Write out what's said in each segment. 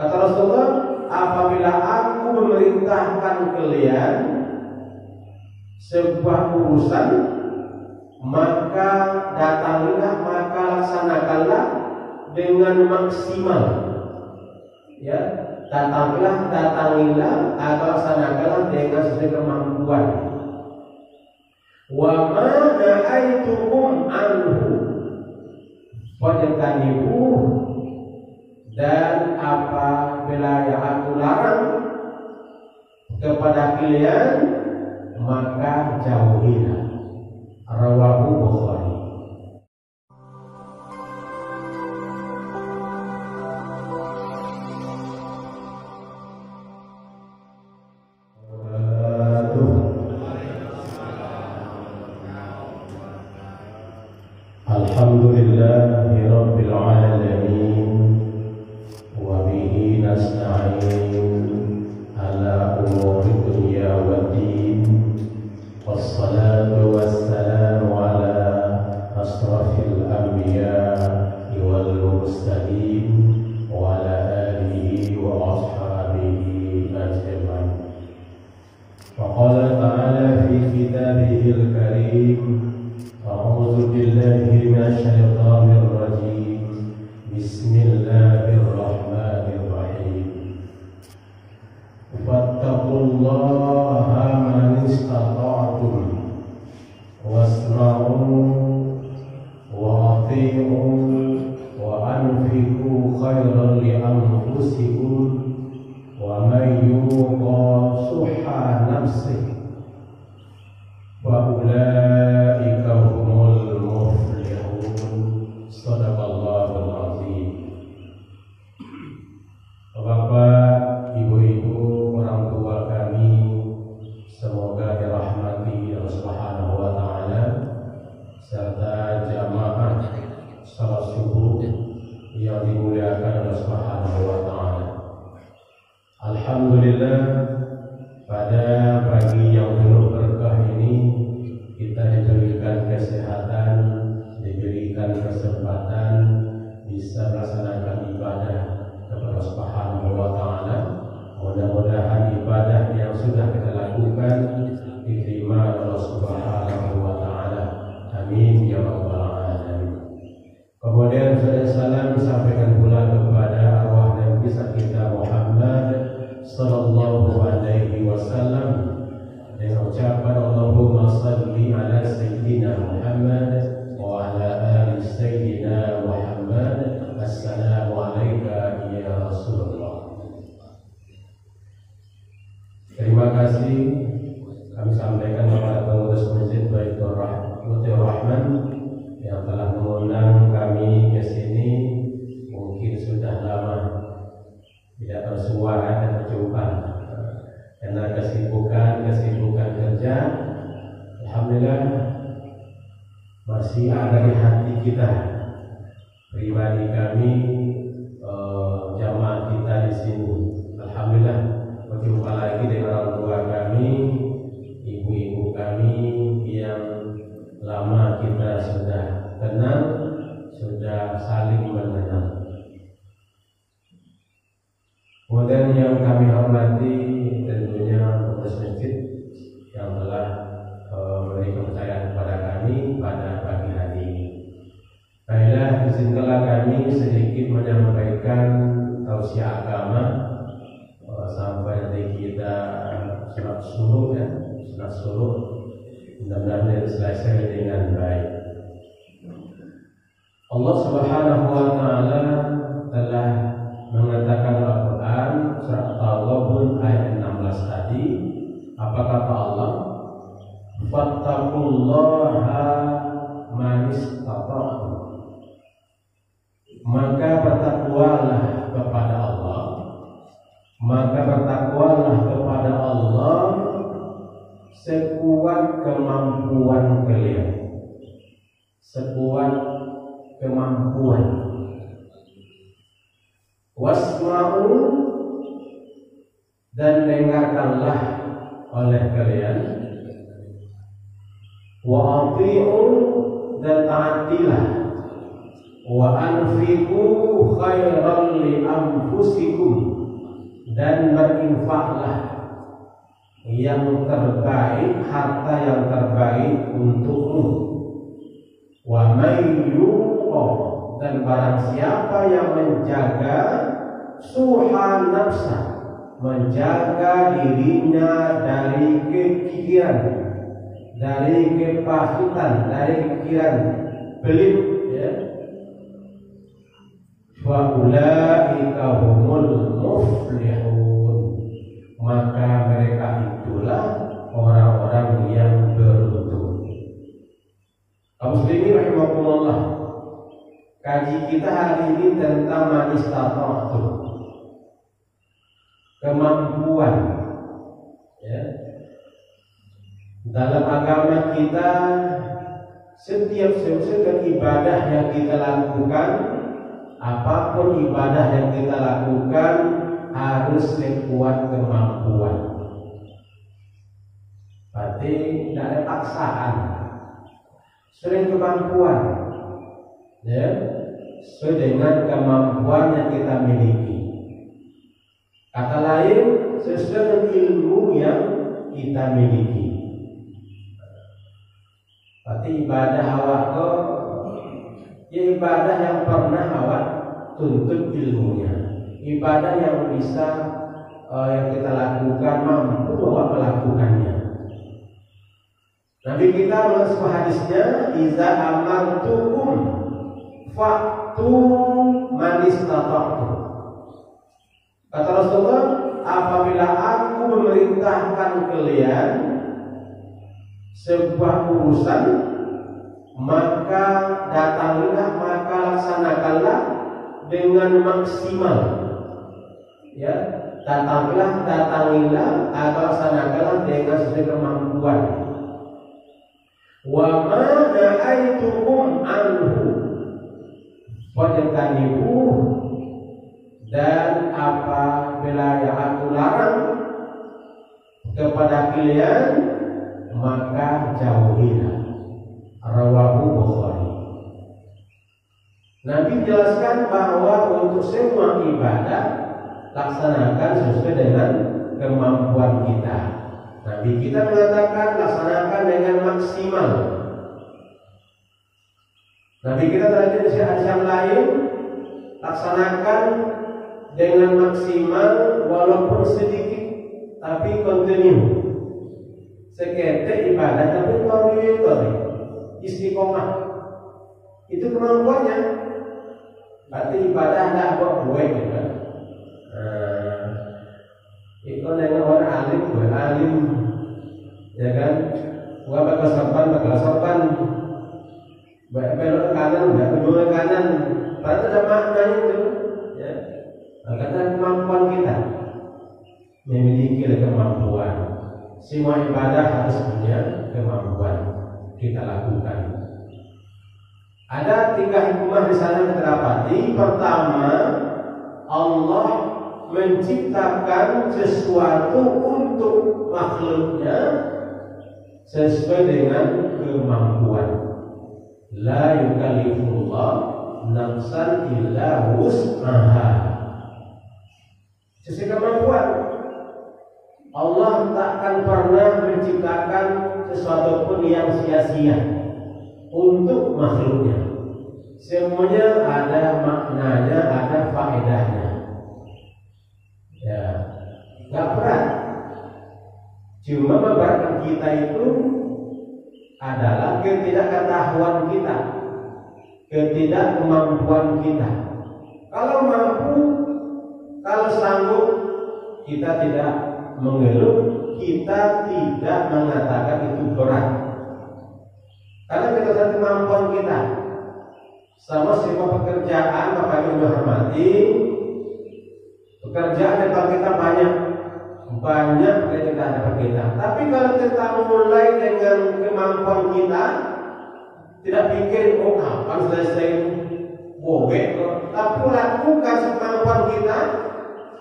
Kata Rasulullah, apabila aku memerintahkan kalian sebuah urusan, maka datangilah, maka laksanakanlah dengan maksimal. Ya, datangilah atau laksanakanlah dengan sesuai kemampuan. Wa ma nahaitukum anhu fajtanibuh, dan apabila yang aku larang kepada kalian, maka jauhilah. Rawahu Bukhari. Alhamdulillahi Rabbil Alamin, wa bihi nasta'in ala umuri dunya waddin, wassalatu wassalamu ala asrafil anbiya'i wal mursalin wa ala alihi wa ashabihi ajma'in. Wa qala ta'ala fi kitabihil karim, a'udzu billahi minasy syaithanir rajim, bismillahirrahmanirrahim. Fattaqullaha man istata'tum wasma'u wa ati'u wa anfiqu khairan li anfusikum wa man yuqa shuhha nafsihi wa ulaika humul muflihun. Shadaqallahul azim. Bapak, ibu-ibu, orang tua kami, semoga dirahmati Allah Subhanahu wa taala, serta jamaah salat subuh yang dimuliakan Allah Subhanahu wa taala. Alhamdulillah, pada pagi yang penuh berkah ini kita diberikan kesehatan, diberikan kesempatan bisa melaksanakan ibadah kepada Subhanahu wa taala. Mudah-mudahan ibadah yang sudah kita lakukan diterima oleh Subhanahu wa taala. Amin ya rabbal alamin. Kemudian salam disampaikan pula kepada arwah Nabi kita Muhammad sallallahu alaihi wasallam dengan ucapan Allahumma salli ala sayyidina Muhammad wa ala ali sayyidina Muhammad. Assalamu alayka ya Rasulullah. Terima kasih kami sampaikan kepada pengurus Masjid Baitur Rahman yang telah mengundang kami ke sini. Mungkin sudah lama tidak bersuara dan berjumpa karena kesibukan kerja. Alhamdulillah masih ada di hati kita, pribadi kami, jamaah kita di sini. Alhamdulillah berjumpa lagi dengan orang tua kami, ibu-ibu kami yang lama kita sudah kenal, sudah saling mengenal. Kemudian yang kami hormati tentunya pengurus masjid yang telah memberi kepercayaan kepada kami pada pagi hari ini. Baiklah, izinkanlah kami sedikit menyampaikan tausiah agama sampai nanti kita sholat subuh ya, sholat subuh mudah-mudahan selesai dengan baik. Allah Subhanahu wa taala telah mengatakan Al-Quran surat Al-Ghabun ayat 16 tadi. Apa kata Allah? Fattaqullaha man istata'tum, maka bertakwalah kepada Allah, sekuat kemampuan kalian, sekuat kemampuan. Wasma'u, dan dengarkanlah oleh kalian. Wa ati'u, dan taatilah. Wa anfiqu khairan li anfusikum, dan berinfaklah yang terbaik, harta yang terbaik untukmu. Wa may yuqa, dan barang siapa yang menjaga suha nafsa, menjaga dirinya dari kekikiran, dari kepahitan, dari pikiran pelit, ya. Fa ulaika humul muflihun, maka mereka itulah orang-orang yang beruntung. Kaum muslimin rahimakumullah, kaji kita hari ini tentang manistata'tu, kemampuan, ya. Dalam agama kita, setiap ibadah yang kita lakukan, apapun ibadah yang kita lakukan, harus sekuat kemampuan. Berarti tidak ada paksaan, sering kemampuan, ya, sesuai dengan kemampuan yang kita miliki. Kata lain, sesuai dengan ilmu yang kita miliki. Berarti ibadah awak kok, ya ibadah yang pernah awak tuntut ilmunya, ibadah yang bisa yang kita lakukan, mampu awak melakukannya. Nabi kita menyebut hadisnya, iza amartukum fa'tu manistata'tu. Kata Rasulullah, apabila aku memerintahkan kalian sebuah urusan, maka datangilah, maka laksanakanlah dengan maksimal, ya. Datangilah atau laksanakanlah dengan sesuai kemampuan. Wa ma na'aitukum anhu fajtanibuh, dan apabila yang aku larang kepada kalian, maka jauhilah. Rawahu Bukhari. Nabi jelaskan bahwa untuk semua ibadah laksanakan sesuai dengan kemampuan kita. Nabi kita mengatakan laksanakan dengan maksimal. Nabi kita tadi di hadis yang lain, laksanakan dengan maksimal walaupun sedikit, tapi kontinu. Seketek ibadah tapi tori istiqomah, itu kemampuannya. Berarti ibadah tidak buat gitu. Itu dengan orang alim, ya kan? Gua bakal sorban, belok kanan, belok kanan. Berarti ada maknanya itu, ya. Karena kemampuan kita memiliki kemampuan. Semua ibadah harus punya kemampuan kita lakukan. Ada 3 hikmah di sana kita dapati. Pertama, Allah menciptakan sesuatu untuk makhluknya sesuai dengan kemampuan. La yukallifullah nafsan illa wus'aha. Sesuai kemampuan. Allah takkan pernah menciptakan sesuatu pun yang sia-sia untuk makhluknya. Semuanya ada maknanya, ada faedahnya. Ya, nggak berat. Cuma memberatkan kita itu adalah ketidakketahuan kita, ketidakmampuan kita. Kalau mampu, kalau sanggup, kita tidak mengeluh, kita tidak mengatakan itu berat. Karena kita tahu kemampuan kita. Sama semua pekerjaan, Bapak Ibu hormati, pekerjaan depan kita banyak pekerjaan depan kita. Tapi kalau kita mulai dengan kemampuan kita, tidak pikir kapan selesai boge, tapi lakukan kemampuan kita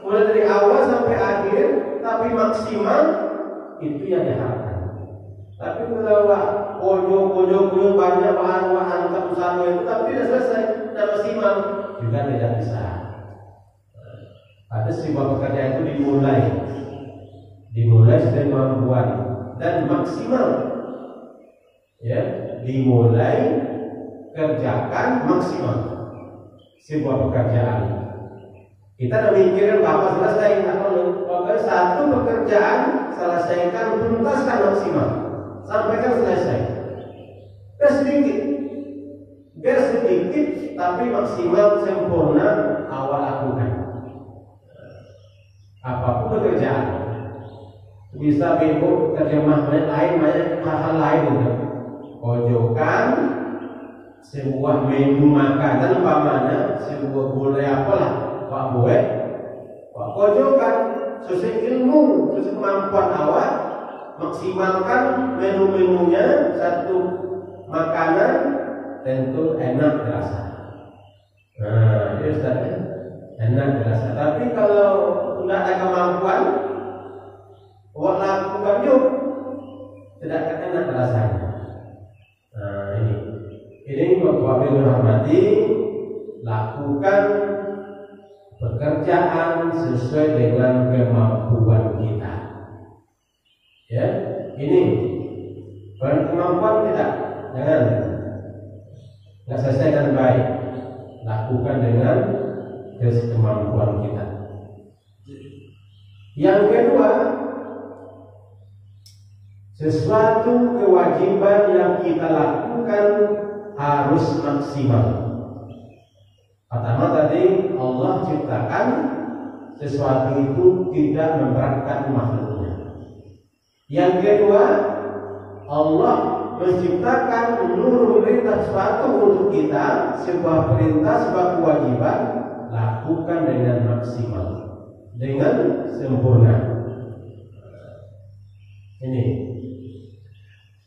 mulai dari awal sampai akhir, tapi maksimal, itu yang diharapkan. Tapi kalau pojok banyak bahan sama itu, tapi tidak selesai, tidak maksimal, juga tidak bisa. Ada sebuah pekerjaan itu dimulai dari kemampuan dan maksimal, ya, dimulai kerjakan maksimal sebuah pekerjaan. Kita tidak mikirkan bahwa selesai, pokoknya satu pekerjaan selesaikan, tuntaskan maksimal, sampaikan selesai. Biar sedikit tapi maksimal, sempurna awal lakukan. Apapun pekerjaan, bisa bebo terjemah lain, banyak hal-hal lain juga. Pojokan sebuah menu makanan, umpamanya sebuah gulai apalah, pak buat, pak pojokan sesuai ilmu, sesuai kemampuan awak, maksimalkan menu-menunya. Satu makanan tentu enak terasa. Nah, ini Ustaz, enak terasa. Tapi kalau tidak ada kemampuan, awak lakukan yuk, tidak enak rasanya. Nah, ini Bapak Ibu hormati, lakukan pekerjaan sesuai dengan kemampuan kita. Ya, ini berkemampuan tidak, jangan nggak selesai dengan baik. Lakukan dengan kemampuan kita. Yang kedua, sesuatu kewajiban yang kita lakukan harus maksimal. Pertama tadi, Allah ciptakan sesuatu itu tidak memberatkan makhluknya. Yang kedua, Allah menciptakan menurut perintah sesuatu untuk kita, sebuah perintah, sebuah kewajiban, lakukan dengan maksimal, dengan sempurna. Ini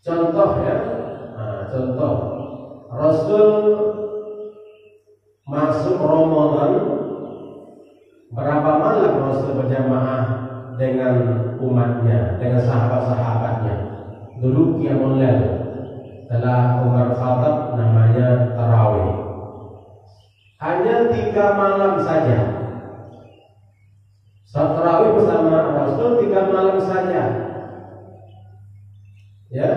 contoh, ya. Contoh Rasul masuk Ramadan, berapa malam Rasul berjamaah dengan umatnya, dengan sahabat-sahabatnya. Dulu qiyamul lail, setelah Umar Khattab namanya tarawih. Hanya 3 malam saja. Saat tarawih bersama Rasul 3 malam saja. Ya,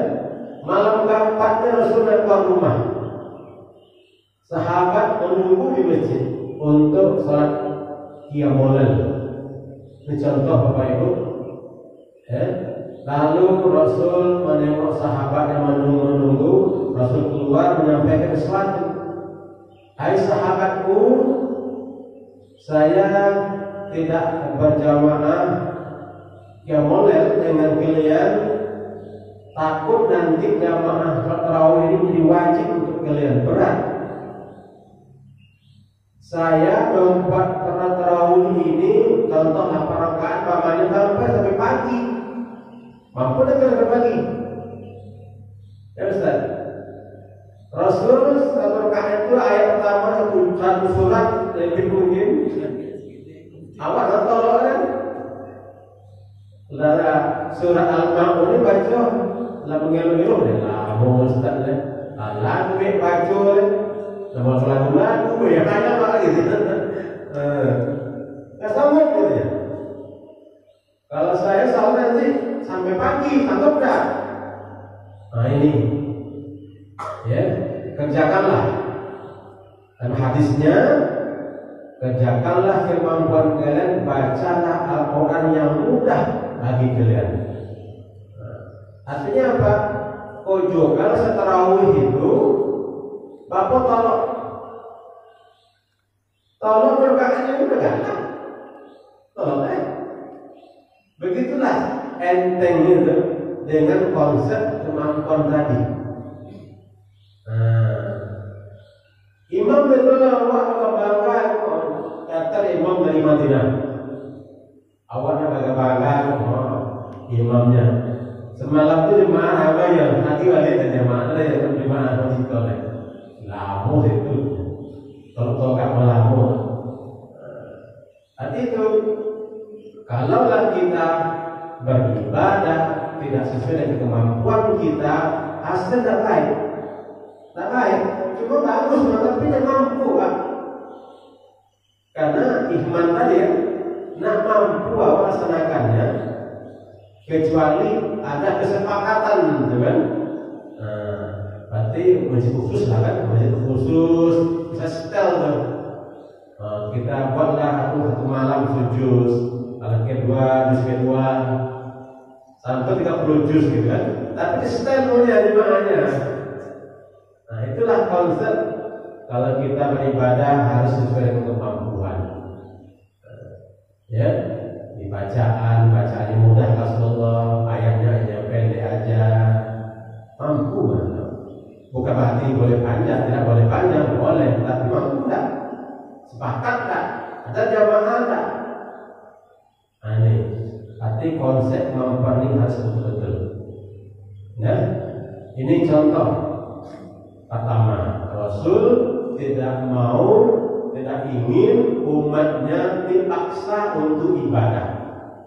malam keempatnya Rasul naik keluar rumah. Sahabat menunggu di masjid untuk salat qiyamul lail. Ini contoh Bapak Ibu. Lalu Rasul menengok sahabat yang menunggu. Rasul keluar menyampaikan sesuatu. Hai sahabatku, saya tidak berjamaah qiyamul lail dengan kalian. Takut nanti jamaah tarawih ini jadi wajib untuk kalian, berat. Saya membuat tarawih ini contoh 8 rakaat pamannya sampai pagi. Mampu tak kalian berbagi? Ya Ustaz. Rasul 1 rakaat itu ayat pertama satu surat lebih mungkin. Awak tak tahu kan? Saudara, surat Al-Ma'un ini baca lah mengeluh-eluh deh lah, mau Ustaz deh. Lagu baca deh. Nama lagu ya hanya apa gitu. Enggak sama gitu ya. Kalau saya salat nanti sampai pagi, anggap dah. Nah ini, ya, kerjakanlah. Dan hadisnya, kerjakanlah kemampuan kalian, bacalah Al-Quran yang mudah bagi kalian. Artinya apa? Ojo kalau setarawih itu, Bapak tolong berkahnya udah gagal. Tolong begitulah enteng itu dengan konsep kemampuan tadi. Imam betul awak bangga kata imam dari Madinah. Awaknya bangga imamnya. Semalam itu jemaah apa ya? Nanti balik dan jemaah ada yang jemaah masjid oleh lama itu. Kalau tak melamo. Arti itu kalaulah kita beribadah tidak sesuai dengan kemampuan kita, hasil tak baik. Tak baik. Cuma bagus, tapi tidak mampu. Karena iman tadi ya, melaksanakannya kecuali ada kesepakatan, gitu kan? Berarti masjid khusus lah kan, masjid khusus bisa setel tuh. Kita buatlah satu malam sujud, kalau kedua, juz kedua sampai 30 juz gitu kan. Tapi di setel punya jemaahnya. Nah itulah konsep kalau kita beribadah harus sesuai dengan kemampuan. Ya, di bacaannya mudah Rasulullah, ayatnya yang pendek aja, mampu kan? Bukan berarti boleh panjang, tidak boleh panjang, boleh, tapi mampu tak? Sepakat tak? Ada jamaah tak? Ini, arti konsep kemampuan ini harus betul-betul. Ya, ini contoh pertama, Rasul tidak ingin umatnya dipaksa untuk ibadah,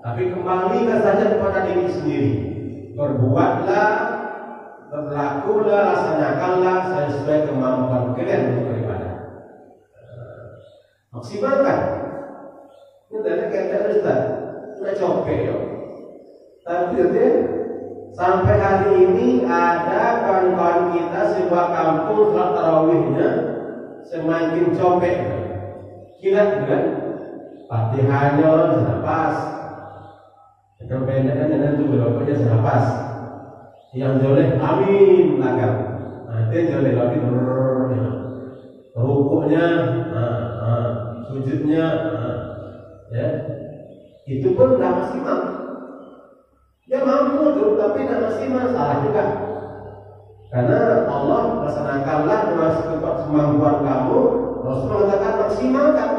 tapi kembalikan saja kepada diri sendiri. Berbuatlah, berlakulah, laksanakanlah sesuai kemampuan kalian untuk beribadah. Maksimalkan. Ini tadi kata Ustaz, sudah copek ya. Tapi sampai hari ini ada kawan-kawan kita sebuah kampung sholat tarawihnya semakin copek. Kira kan? Fatihahnya senapas. Yang pendeknya dan itu berapa senapas. Yang joleh amin belakang. Nah, itu joleh lagi rukuknya, sujudnya, ya itu pun tidak maksimal. Dia mampu tuh, tapi tidak maksimal, salah juga. Karena Allah melaksanakanlah dengan kemampuan kamu. Rasul mengatakan maksimalkan.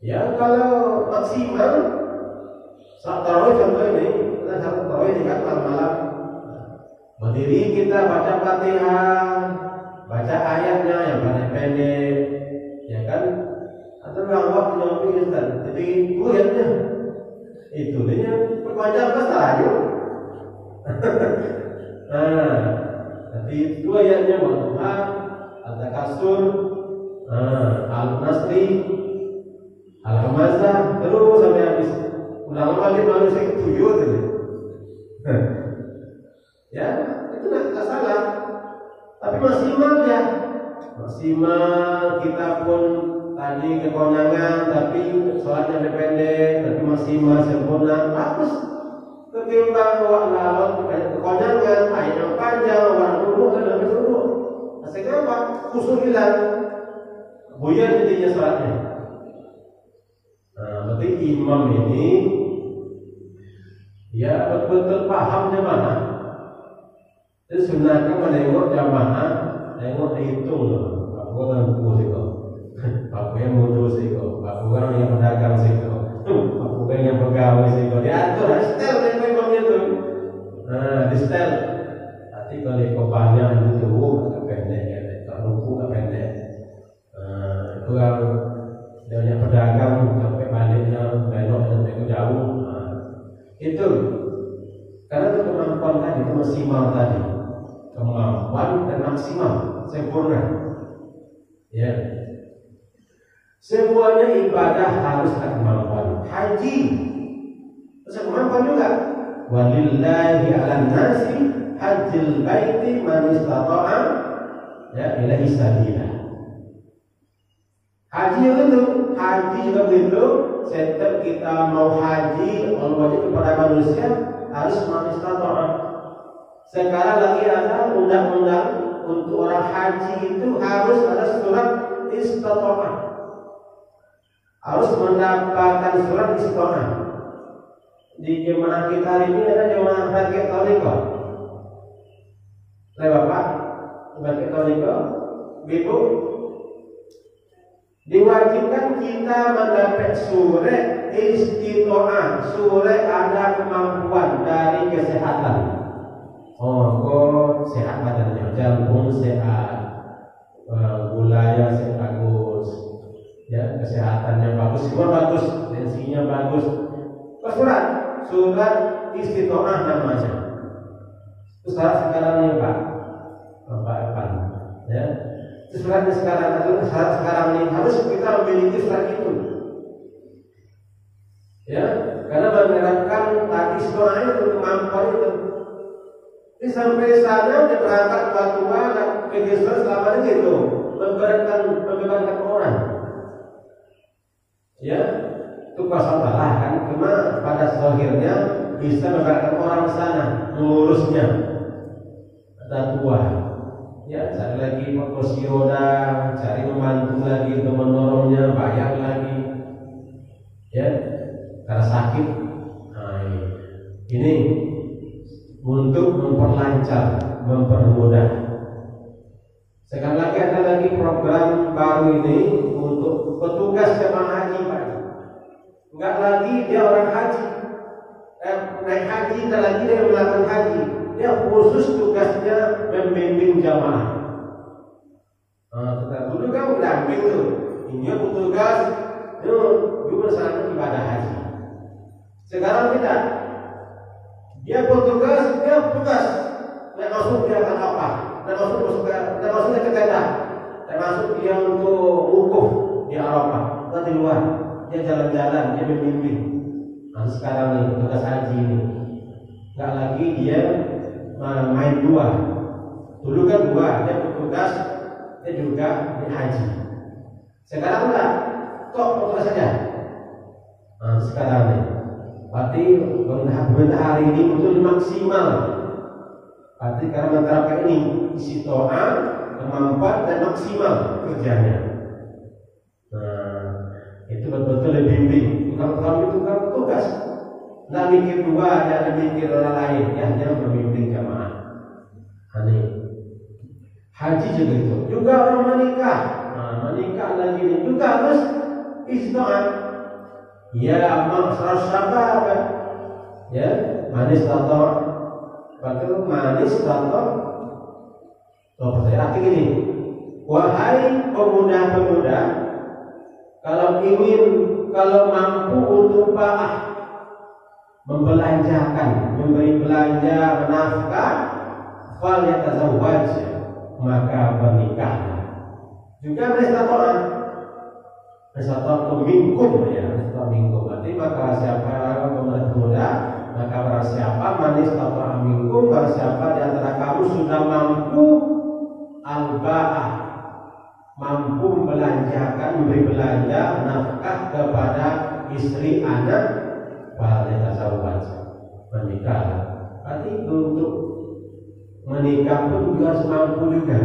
Ya kalau maksimal, saat tarawih contoh ini, kita satu tarawih ini kan malam-malam. Berdiri kita baca Fatihah, baca ayatnya yang pendek-pendek, ya kan? Atau waktu nyobi Ustaz, jadi itu ayatnya, itu dia perpanjang ke saja. Nah, jadi itu ayatnya Al-Quran, Al-Takasur, Al-Nasri, Al-Hamazah, terus sampai habis. Ulang balik manusia itu 7 tadi. Ya, itu tidak salah. Tapi maksimal ya, maksimal kita pun tadi kekonangan, tapi sholatnya pendek, tapi maksimal sempurna, bagus. Ketimbang lalot kekonangan, ayat yang panjang, orang duduk dan habis duduk. Maksudnya apa? Khusus hilang, buyar jadinya sholatnya. Nah, berarti imam ini ya betul-betul paham jamaah. Jadi sebenarnya menengok jamaah, tengok dihitung loh. Aku tentu sih kok, aku yang mudu sih kok, aku orang yang pedagang sih kok, aku yang pegawai sih kok. Diatur, setel dengan imamnya tuh. Nah, di setel. Nanti kalau kopanya itu agak pendek, tak rumput agak pendek. Itu kalau banyak pedagang sampai baliknya belok sampai ke jauh. Itu karena itu kemampuan tadi, itu maksimal tadi, kemampuan dan maksimal sempurna. Ya, semuanya ibadah harus ada kemampuan. Haji harus ada kemampuan juga. Walillahi 'alan nasi hajjil baiti man istata'a ya ilaihi sabila. Haji itu, haji juga begitu. Setiap kita mau haji, Allah wajib kepada manusia harus istata'a. Sekarang lagi ada undang-undang untuk orang haji itu harus ada surat istata'a. Harus mendapatkan surat istata'a. Di jemaah kita hari ini ada jemaah pakai tariqah. Saya Bapak, pakai tariqah, Ibu, diwajibkan kita mendapat surat istitoah, surat ada kemampuan dari kesehatan. Kok sehat badannya, jantung sehat, gulanya sehat bagus, ya kesehatannya bagus, semua bagus, tensinya bagus. Surat istitoah namanya. Itu sekarang ini Pak Evan, ya. Suratnya sekarang ini harus kita memiliki surat itu. Ya, karena menerapkan tadi semua itu kemampuan itu. Ini sampai sana dia berangkat tua dan kegiatan selama ini itu membebankan orang. Ya, itu pasal balah kan, cuma pada akhirnya bisa membebankan orang sana, mengurusnya. Ada tua. Ya, cari lagi kursi roda, cari membantu lagi untuk mendorongnya, bayar lagi. Ya, karena sakit. Nah, ini untuk memperlancar, mempermudah. Sekali lagi ada lagi program baru ini untuk petugas jemaah haji, Pak. Enggak lagi dia orang haji, naik haji, tidak lagi dia melakukan haji. Dia khusus tugasnya membimbing jamaah. Kita dulu kan mendamping tuh, ini petugas, itu bersama ibadah haji. Sekarang tidak. Dia petugas, tidak masuk dia akan apa? Tidak masuk dia ke Jeddah, tidak masuk dia untuk wukuf di Arafah, atau di luar. Dia jalan-jalan, dia membimbing. Nah, sekarang nih petugas haji ini, nggak lagi dia main dua. Dulu kan dua, dia petugas, dia juga di haji. Sekarang enggak, kok petugas saja. Nah, sekarang nih. Berarti pemerintah hari ini betul maksimal. Berarti karena menerapkan ini isi doa, kemampuan dan maksimal kerjanya. Nah, itu betul-betul dibimbing. Tukang itu kan tugas. Nggak mikir dua, jangan mikir orang lain, yang membimbing jamaah. Ini haji juga itu. Juga orang menikah. Nah, menikah lagi ini juga harus isi doa. Ya, amal sabar, ya, manis tato, betul manis tato. Kalau percaya arti ini, wahai pemuda-pemuda, kalau mampu untuk membelanjakan, memberi belanja, menafkah, fal yatazawwaj, maka bernikah. Juga manis tatoan. Satu minggu ya, satu minggu. Berarti maka siapa pemuda, maka barang siapa manis atau minggu, barang siapa di antara kamu sudah mampu al-ba'ah, mampu membelanjakan, memberi belanja, nafkah kepada istri, anak, bahaya tasawuf, menikah. Berarti untuk menikah pun juga harus mampu juga,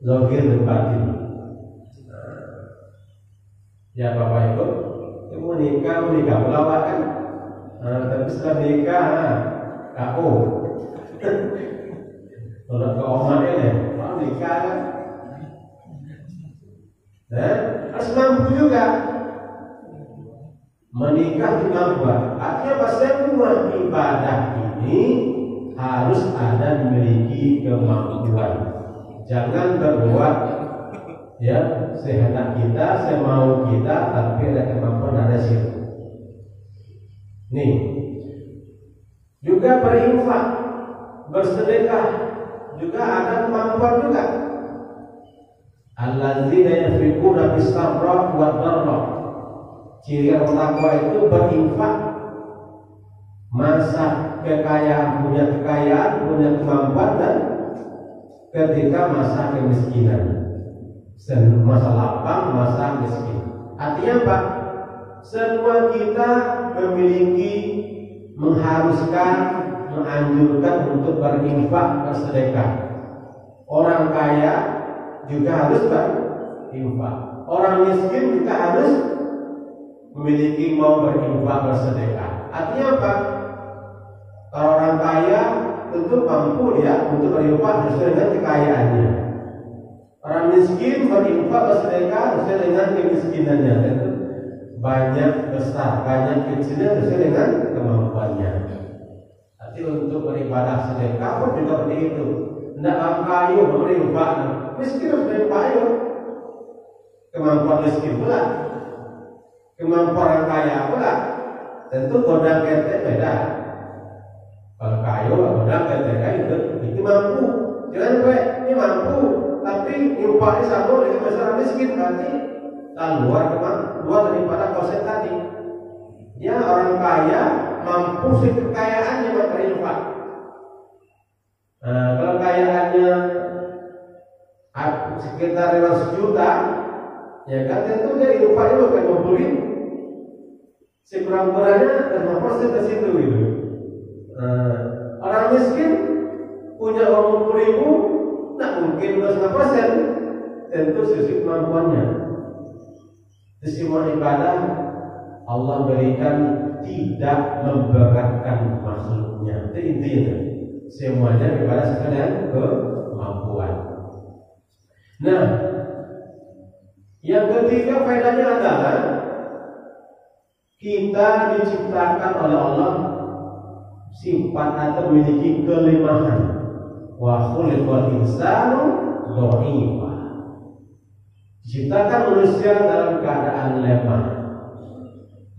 zahir dan batin. Ya Bapak Ibu, menikah melawat kan, tapi setelah nikah, KO. Kalau ke omak ini, nikah kan, harus mampu juga. Menikah kemampuan, artinya apa? Semua ibadah ini harus ada memiliki kemampuan. Jangan berbuat ya sehendak kita, semau kita, tapi ada kemampuan, ada situ. Nih, juga berinfak, bersedekah, juga ada kemampuan juga. Alladzina yunfiquna bis-sarra wad-dharra. Ciri orang takwa itu berinfak, masa kekayaan, punya kemampuan, dan ketika masa kemiskinan. Masa lapang, masa miskin. Artinya apa? Semua kita memiliki, mengharuskan, menganjurkan untuk berinfak, bersedekah. Orang kaya juga harus berinfak. Orang miskin juga harus memiliki mau berinfak, bersedekah. Artinya apa? Kalau orang kaya tentu mampu dia untuk berinfak sesuai dengan kekayaannya. Orang miskin berinfak bersedekah sesuai dengan kemiskinannya. Tentu banyak besar, banyak kecilnya sesuai dengan kemampuannya. Nanti untuk beribadah sedekah pun juga seperti itu. Tidak kayu berinfak, miskin harus berinfak ayo. Kemampuan miskin pula, kemampuan orang kaya pula. Tentu kodam ketek beda. Kalau kayu, kodam ketek itu mampu. Jangan gue ini mampu. Tapi upahnya sama dengan masyarakat miskin, berarti luar daripada konsep tadi. orang kaya mampu kekayaannya berinfak. Kalau kekayaannya sekitar 500 juta, ya kan tentu dia infaknya bukan 20.000. Sekurang-kurangnya 5% ke situ gitu. Orang miskin punya uang 20.000, tak mungkin 5%. Tentu sesuai kemampuannya. Semua ibadah Allah berikan tidak memberatkan makhluknya. Itu intinya. Semuanya ibadah sesuai dengan kemampuan. Nah, yang ketiga faedahnya adalah kita diciptakan oleh Allah sifat atau memiliki kelemahan. Wa khuliqal insanu dha'ifa. Diciptakan manusia dalam keadaan lemah.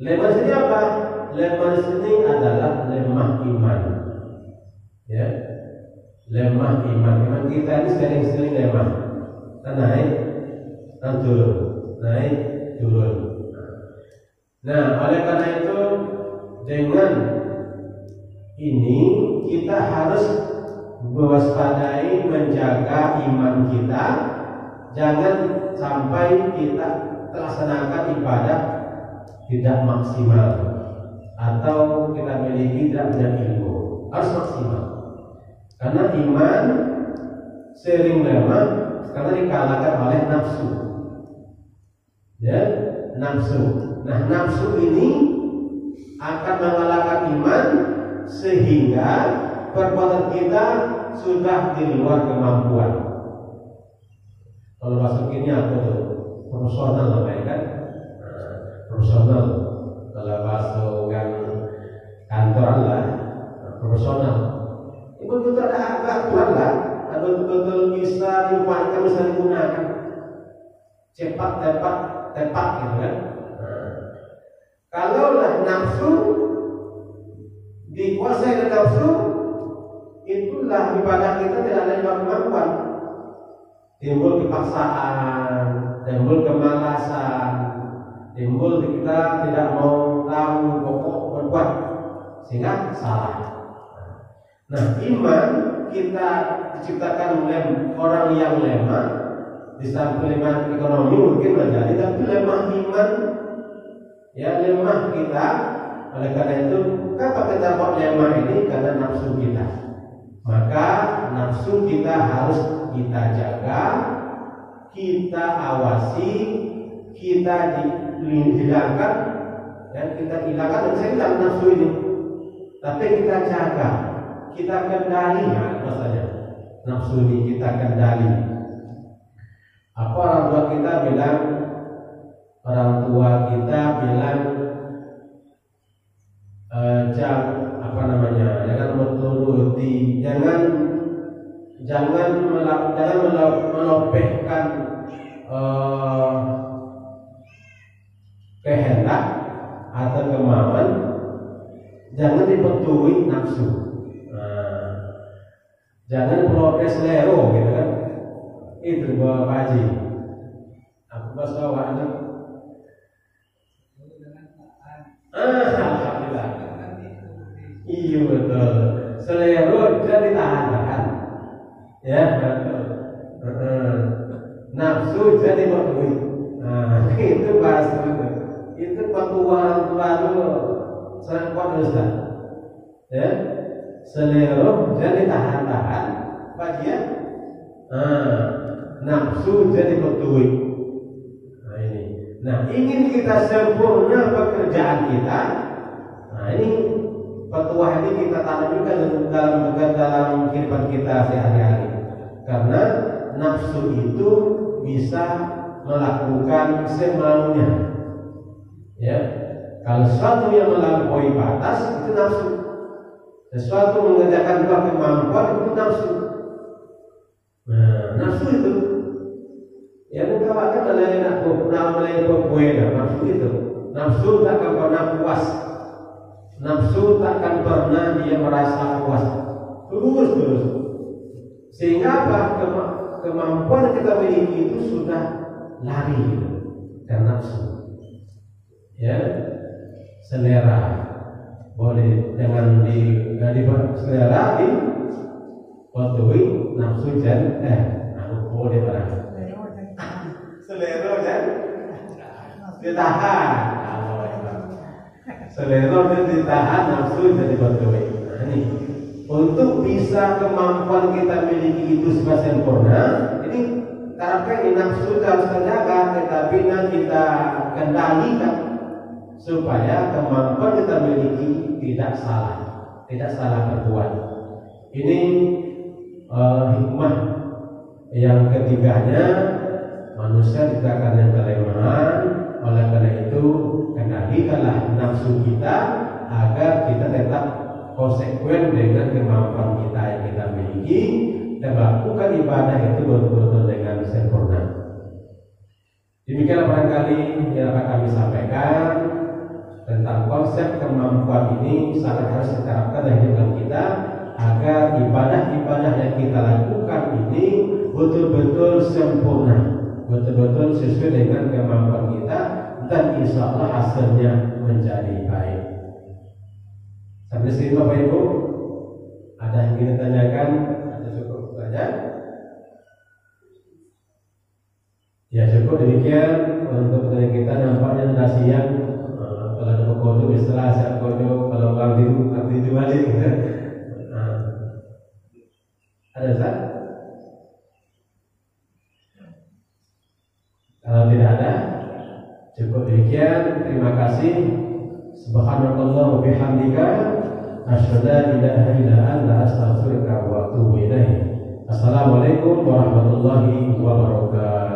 Lemah ini apa? Lemah ini adalah lemah iman. Ya, lemah iman. Iman kita ini sering-sering lemah. Kita naik, dan turun, naik, turun. Nah, oleh karena itu dengan ini kita harus mewaspadai, menjaga iman kita. Jangan sampai kita melaksanakan ibadah tidak maksimal atau kita miliki tidak punya ilmu. Harus maksimal. Karena iman sering lemah karena dikalahkan oleh nafsu. Ya, nafsu. Nah, nafsu ini akan mengalahkan iman sehingga perbuatan kita sudah di luar kemampuan. Kalau masuk ini apa tuh? Profesional namanya kan? Profesional. Kalau masuk kan kantoran lah, profesional. Itu betul ada aturan lah, ada betul-betul bisa diupayakan, bisa digunakan. Cepat, tepat gitu kan? Kalaulah nafsu dikuasai oleh nafsu, itulah ibadah kita tidak ada kemampuan. Timbul kepaksaan, timbul kemalasan, timbul kita tidak mau tahu pokok berbuat, sehingga salah. Nah, iman kita diciptakan oleh orang yang lemah, di samping lemah ekonomi mungkin menjadi, tapi lemah iman, ya lemah kita. Oleh karena itu, kenapa kita kok lemah ini? Karena nafsu kita. Maka nafsu kita harus kita jaga, kita awasi, kita hilangkan, dan kita hilangkan dan saya hilang nafsu ini. Tapi kita jaga, kita kendali, maksudnya nafsu ini kita kendali. Apa orang tua kita bilang? Orang tua kita bilang jangan melopehkan kehendak atau kemauan, jangan dipetui nafsu, jangan melopeh selero gitu kan. Itu Bapak Haji. Aku pas tahu anak. Alhamdulillah. Iya betul. Selero jadi tahan-tahan. Ya betul. Nafsu jadi petui. Nah, itu bahasa itu. Itu petua itu sangat kuat Ustaz. Ya. Selero jadi tahan-tahan. Bagian. Nafsu jadi petui. Nah ini. Nah, ingin kita sempurna pekerjaan kita. Nah, ini petua ini kita tanamkan dalam kehidupan kita sehari-hari. Karena nafsu itu bisa melakukan semaunya. Ya. Kalau sesuatu yang melampaui batas itu nafsu. Sesuatu mengerjakan luar kemampuan itu nafsu. Nah, nafsu itu yang mengatakan oleh nafsu itu. Nafsu tak akan pernah puas. Nafsu tak akan pernah dia merasa puas. Terus. Sehingga apa? Kemampuan kita miliki itu sudah lari ke nafsu. Ya, selera. boleh jangan selera di nafsu dan boleh barang selera dan ditahan selera dan ditahan nafsu jadi berdoi. Nah, ini untuk bisa kemampuan kita miliki itu sempurna, ini karena ini nafsu harus terjaga, tetapi kita kendalikan supaya kemampuan kita miliki tidak salah berbuat. Ini hikmah yang ketiganya, manusia diciptakan yang kelemahan, oleh karena itu kendalikanlah nafsu kita agar kita tetap konsekuen dengan kemampuan kita yang kita miliki dan melakukan ibadah itu betul-betul dengan sempurna. Demikianlah barangkali yang akan kami sampaikan tentang konsep kemampuan ini sangat harus diterapkan dalam hidup kita agar ibadah-ibadah yang kita lakukan ini betul-betul sempurna, betul-betul sesuai dengan kemampuan kita dan insya Allah hasilnya menjadi baik. Sampai sini Bapak Ibu, ada yang ingin ditanyakan? Ada cukup saja? Ya cukup demikian untuk kita. Nampaknya sudah siang. Kalau ada kodo istilah saya kodo, kalau orang tidur balik. Ada Ustaz? Kalau tidak ada, cukup demikian. Terima kasih. Subhanallah wa bihamdika asyhadu an la ilaha illa anta astaghfiruka wa atubu ilaik. Assalamualaikum warahmatullahi wabarakatuh.